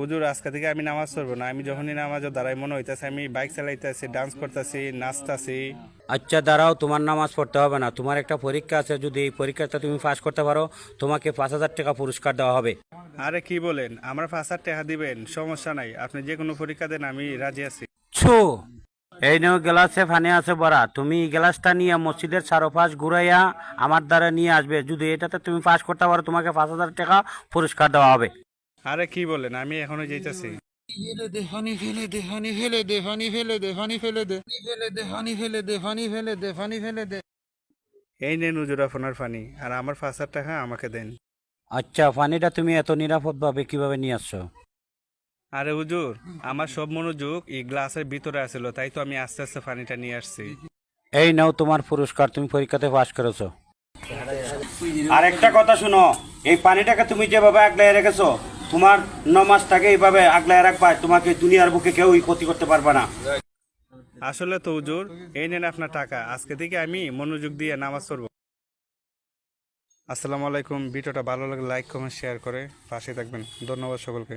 হুজুর আজকে থেকে আমি নামাজ পড়বো না। আমি যখনই নামাজে দাঁড়াই মনে হইতাছে আমি বাইক চালাইতেছি, ডান্স করতেছি, নাচতাছি। আচ্ছা দাঁড়াও, তোমার নামাজ পড়তে হবে না, তোমার একটা পরীক্ষা আছে, যদি এই পরীক্ষাটা তুমি পাস করতে পারো তোমাকে 5,000 টাকা পুরস্কার দেওয়া হবে। আরে কি বলেন, আমার 5,000 টাকা দিবেন? সমস্যা নাই, আপনি যে কোনো পরীক্ষা দেন, আমি রাজি আছি। ছো, এই নেও গ্লাসে পানি আছে ভরা, তুমি এই গ্লাসটা নিয়ে মসজিদের চারপাশ ঘুরাইয়া আমার দ্বারা নিয়ে আসবে, যদি এটাতে তুমি পাস করতে পারো তোমাকে 5,000 টাকা পুরস্কার দেওয়া হবে। আরে কি বলেন, আমি এখনো যাইতাছি। ফেলে দে পানি ফেলে দে পানি ফেলে দে পানি ফেলে দে পানি ফেলে দে পানি ফেলে দে পানি ফেলে দে পানি ফেলে দে। এই নেন হুজুর আপনার পানি, আর আমার 5,000 টাকা আমাকে দেন। আচ্ছা, পানিটা তুমি এত নিরাপদভাবে কিভাবে নিয়ে আসছো? আরে হুজুর, আমার সব মনোযোগ এই গ্লাসের ভিতরে আছিল, তাই তো আমি আস্তে আস্তে পানিটা নিয়ে আসছি। এই নাও তোমার পুরস্কার, তুমি পরীক্ষাতে পাস করেছো। আর একটা কথা শুনো, এই পানিটাকে তুমি যেভাবে আগলায় রেখেছো, তোমার নমাজটাকে এইভাবে আগলায় রাখবা, তোমাকে দুনিয়ার বুকে কেউই ক্ষতি করতে পারবে না। আসলে তো হুজুর, এই নেন আপনার টাকা, আজকে থেকে আমি মনোযোগ দিয়ে নামাজ পড়বো। আসসালামু আলাইকুম। ভিডিওটা ভালো লাগলে লাইক কমেন্ট শেয়ার করে পাশে থাকবেন। ধন্যবাদ সকলকে।